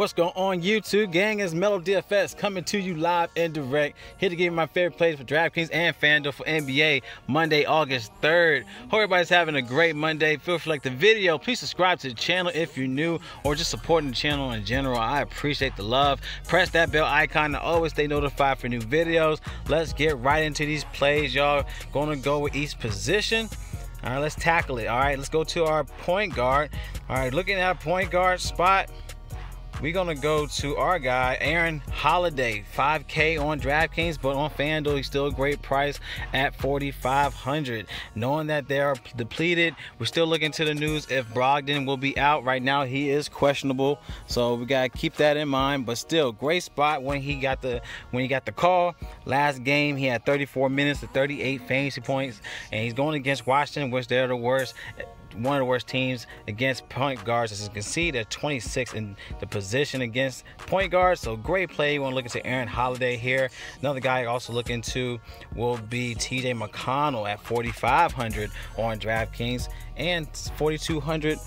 What's going on, YouTube gang? It's Melo DFS coming to you live and direct. Here to give you my favorite plays for DraftKings and FanDuel for NBA Monday, August 3rd. Hope everybody's having a great Monday. Feel free to like the video. Please subscribe to the channel if you're new or just supporting the channel in general. I appreciate the love. Press that bell icon to always stay notified for new videos. Let's get right into these plays, y'all. Gonna go with each position. All right, let's tackle it. All right, let's go to our point guard. All right, looking at our point guard spot, we're gonna go to our guy Aaron Holiday, 5K on DraftKings, but on FanDuel he's still a great price at 4,500. Knowing that they are depleted, we're still looking to the news if Brogdon will be out. Right now he is questionable, so we gotta keep that in mind. But still, great spot when he got the call. Last game he had 34 minutes to 38 fantasy points, and he's going against Washington, which they're the worst. One of the worst teams against point guards. As you can see, they're 26 in the position against point guards. So great play. You want to look into Aaron Holiday here. Another guy also looking to will be TJ McConnell at 4,500 on DraftKings and 4,200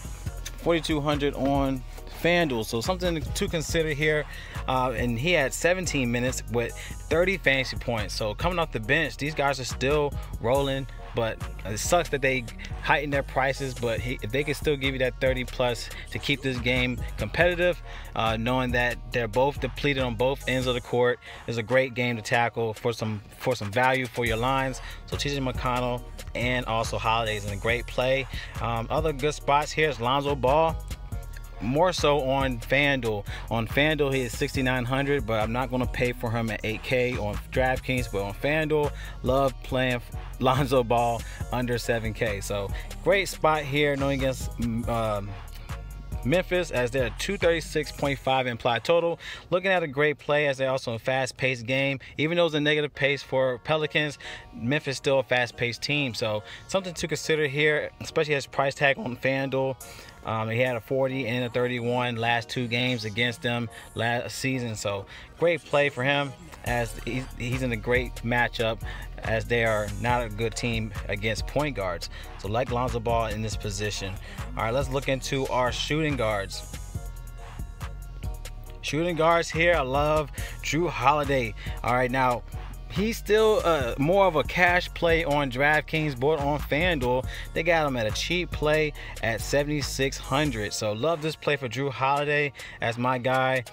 on FanDuel. So something to consider here. And he had 17 minutes with 30 fantasy points. So coming off the bench, these guys are still rolling. But it sucks that they heighten their prices, but if they can still give you that 30 plus to keep this game competitive, knowing that they're both depleted on both ends of the court, is a great game to tackle for some value for your lines. So TJ McConnell and also Holiday's in a great play. Other good spots here is Lonzo Ball. More so on FanDuel. On FanDuel he is 6,900, but I'm not going to pay for him at 8K on DraftKings. But on FanDuel, love playing Lonzo Ball under 7K. So great spot here, knowing against Memphis, as they're 236.5 implied total. Looking at a great play, as they're also a fast-paced game. Even though it's a negative pace for Pelicans, Memphis still a fast-paced team. So something to consider here, especially as price tag on FanDuel. He had a 40 and a 31 last two games against them last season. So great play for him, as he's in a great matchup, as they are not a good team against point guards. So like Lonzo Ball in this position. All right, let's look into our shooting guards. Shooting guards here, I love Jrue Holiday. All right, now he's still more of a cash play on DraftKings, but on FanDuel they got him at a cheap play at 7,600. So love this play for Jrue Holiday as my guy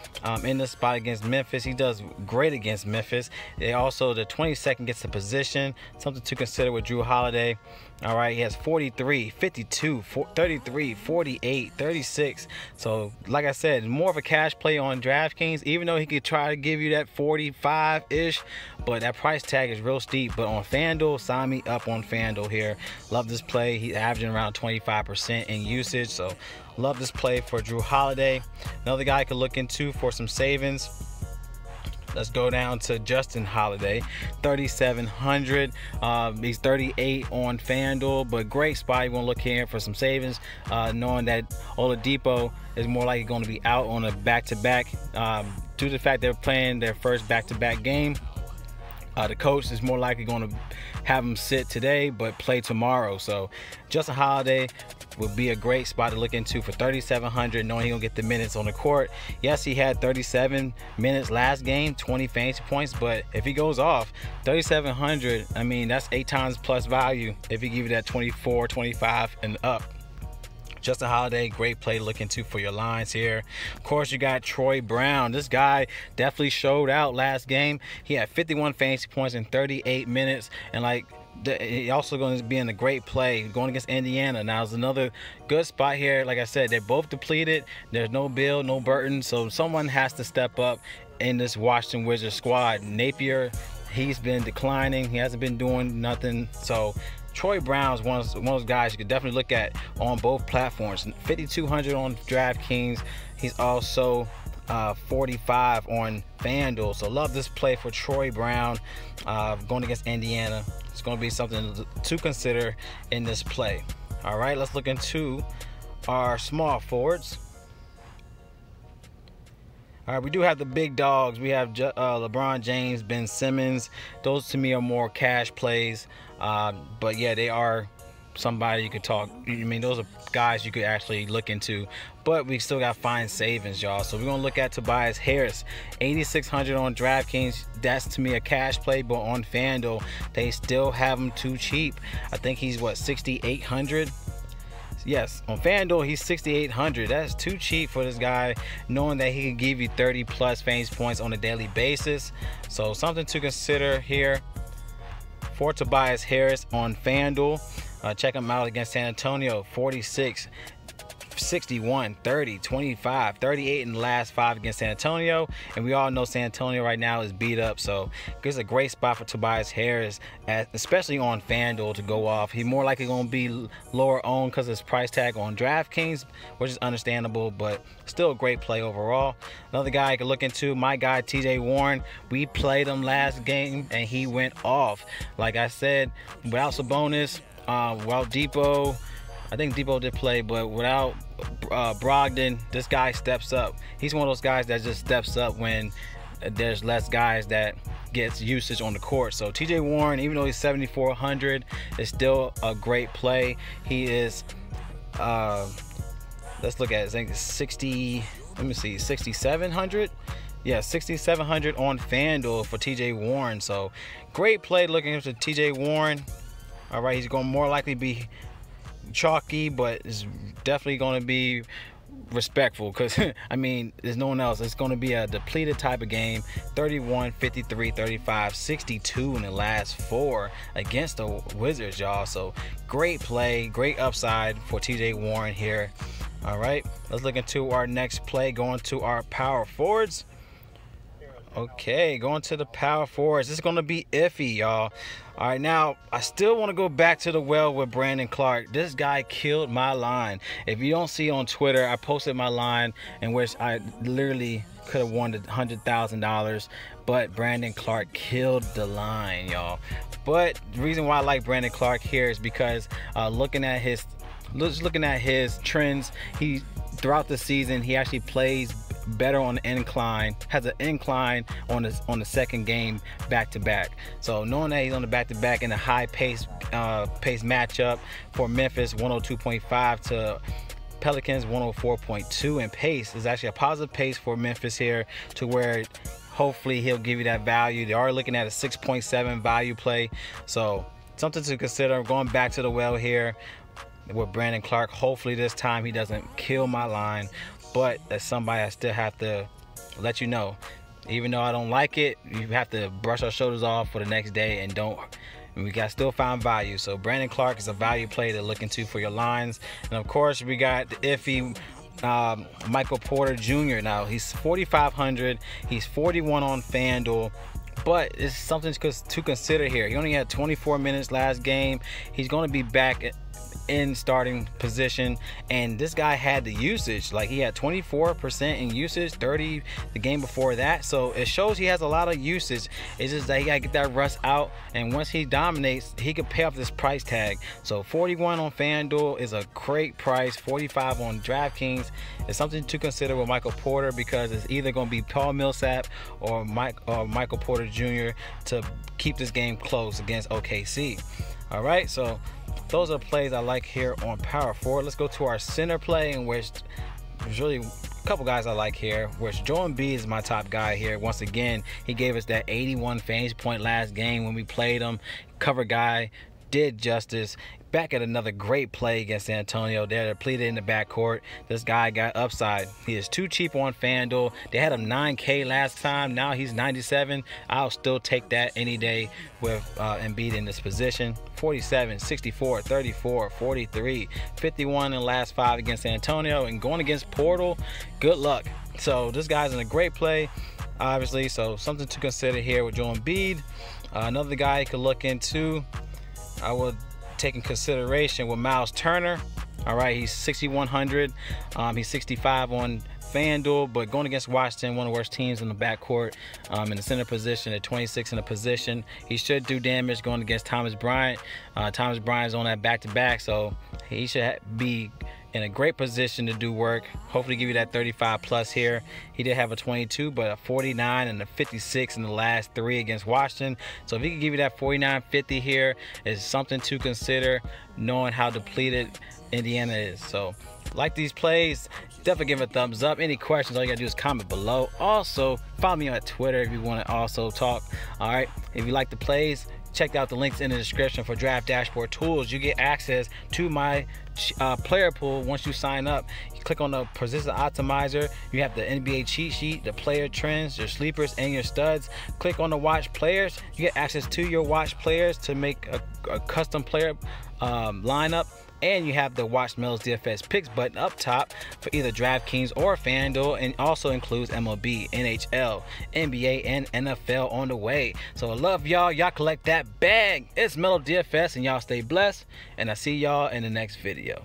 in the spot against Memphis. He does great against Memphis. They also, the 22nd gets the position. Something to consider with Jrue Holiday. All right, he has 43, 52, 33, 48, 36. So like I said, more of a cash play on DraftKings, even though he could try to give you that 45-ish, but that price tag is real steep. But on FanDuel, sign me up on FanDuel here. Love this play. He's averaging around 25% in usage. So love this play for Jrue Holiday. Another guy I could look into for some savings. Let's go down to Justin Holiday, 3,700. He's 38 on FanDuel, but great spot. You want to look here for some savings, knowing that Oladipo is more likely going to be out on a back-to-back due to the fact they're playing their first back-to-back game. The coach is more likely going to have him sit today but play tomorrow. So Justin Holiday would be a great spot to look into for 3,700, knowing he'll get the minutes on the court. Yes, he had 37 minutes last game, 20 fantasy points, but if he goes off 3,700, I mean, that's 8 times plus value if he give you that 24, 25 and up. Justin Holiday, great play to look into for your lines here. Of course, you got Troy Brown. This guy definitely showed out last game. He had 51 fantasy points in 38 minutes, and like he also going to be in a great play going against Indiana. Now it's another good spot here. Like I said, they're both depleted. There's no Bill, no Burton, so someone has to step up in this Washington Wizards squad. Napier, he's been declining. He hasn't been doing nothing. So Troy Brown is one of those guys you could definitely look at on both platforms. 5,200 on DraftKings. He's also 45 on FanDuel. So love this play for Troy Brown going against Indiana. It's going to be something to consider in this play. All right, let's look into our small forwards. All right, we do have the big dogs. We have LeBron James, Ben Simmons. Those to me are more cash plays. But yeah, they are somebody you could talk. I mean, those are guys you could actually look into, but we still got fine savings, y'all. So we're gonna look at Tobias Harris, 8,600 on DraftKings. That's to me a cash play, but on FanDuel they still have him too cheap. I think he's what, 6,800. Yes, on FanDuel he's 6,800. That's too cheap for this guy, knowing that he can give you 30 plus fantasy points on a daily basis. So something to consider here for Tobias Harris on FanDuel. Check him out against San Antonio. 46, 61, 30, 25, 38 in the last 5 against San Antonio. And we all know San Antonio right now is beat up, so it's a great spot for Tobias Harris, especially on FanDuel, to go off. He's more likely going to be lower owned because of his price tag on DraftKings, which is understandable, but still a great play overall. Another guy I could look into, my guy TJ Warren. We played him last game and he went off. Like I said, without Sabonis, without Depot, I think Depot did play, but without Brogdon, this guy steps up. He's one of those guys that just steps up when there's less guys that gets usage on the court. So TJ Warren, even though he's 7,400, is still a great play. He is, let's look at it, I think 60, let me see, 6,700. Yeah, 6,700 on FanDuel for TJ Warren. So great play looking into TJ Warren. All right, he's going to more likely be chalky, but it's definitely going to be respectful, because I mean, there's no one else. It's going to be a depleted type of game. 31, 53, 35, 62 in the last 4 against the Wizards, y'all. So great play, great upside for TJ Warren here. All right, let's look into our next play, going to our power forwards. Okay, going to the power forwards. This is going to be iffy, y'all. All right, now I still want to go back to the well with Brandon Clarke. This guy killed my line. If you don't see on Twitter, I posted my line in which I literally could have won $100,000, but Brandon Clarke killed the line, y'all. But the reason why I like Brandon Clarke here is because looking at his trends, he throughout the season he actually plays better on the incline, has an incline on the second game back-to-back. So knowing that he's on the back-to-back in a high pace matchup for Memphis, 102.5 to Pelicans 104.2 in pace, is actually a positive pace for Memphis here, to where hopefully he'll give you that value. They are looking at a 6.7 value play, so something to consider. Going back to the well here with Brandon Clarke. Hopefully this time he doesn't kill my line, but that's somebody I still have to let you know. Even though I don't like it, you have to brush our shoulders off for the next day and we got still find value. So Brandon Clarke is a value play to look into for your lines. And of course we got the iffy Michael Porter Jr. Now he's 4,500. He's 41 on FanDuel. But it's something to consider here. He only had 24 minutes last game. He's going to be back in starting position, and this guy had the usage. Like, he had 24% in usage, 30 the game before that. So it shows he has a lot of usage. It's just that he got to get that rust out, and once he dominates, he could pay off this price tag. So 41 on FanDuel is a great price. 45 on DraftKings is something to consider with Michael Porter, because it's either going to be Paul Millsap or Michael Porter Jr. to keep this game close against OKC. All right, so those are plays I like here on power forward. Let's go to our center play, in which there's really a couple guys I like here, which Joel Embiid is my top guy here. Once again, he gave us that 81 fantasy point last game when we played him. Cover guy, did justice. Back at another great play against San Antonio. They're depleted in the backcourt. This guy got upside. He is too cheap on FanDuel. They had him 9K last time. Now he's 97. I'll still take that any day with Embiid in this position. 47, 64, 34, 43, 51 in the last 5 against San Antonio. And going against Portal, good luck. So this guy's in a great play, obviously. So something to consider here with Joel Embiid. Another guy you could look into, I would take in consideration with Miles Turner. All right, he's 6,100. He's 65 on FanDuel, but going against Washington, one of the worst teams in the backcourt, in the center position at 26 in the position. He should do damage going against Thomas Bryant. Thomas Bryant's on that back-to-back, so he should be in a great position to do work. Hopefully give you that 35 plus here. He did have a 22, but a 49 and a 56 in the last 3 against Washington. So if he can give you that 49-50 here, is something to consider, knowing how depleted Indiana is. So like these plays, definitely give a thumbs up. Any questions, all you gotta do is comment below. Also follow me on Twitter if you want to also talk. All right, if you like the plays, check out the links in the description for Draft Dashboard tools. You get access to my player pool once you sign up. You click on the position optimizer, you have the NBA cheat sheet, the player trends, your sleepers, and your studs. Click on the watch players, you get access to your watch players to make a custom player lineup. And you have the Watch Mel's DFS picks button up top for either DraftKings or FanDuel, and also includes MLB, NHL, NBA, and NFL on the way. So I love y'all. Y'all collect that bag. It's Melo DFS, and y'all stay blessed. And I see y'all in the next video.